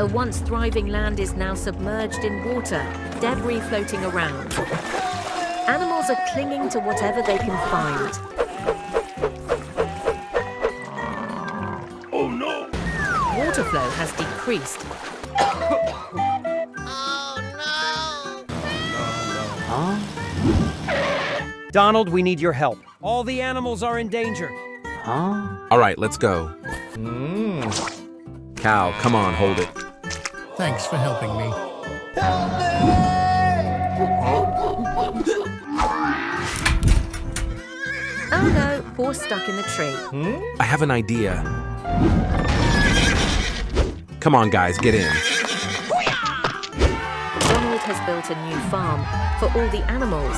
A once thriving land is now submerged in water, debris floating around. Animals are clinging to whatever they can find. Oh no! Water flow has decreased. Donald, we need your help. All the animals are in danger. All right, let's go. Cow, come on, hold it. Thanks for helping me. Oh no, horse stuck in the tree. I have an idea. Come on, guys, get in. Donald has built a new farm for all the animals.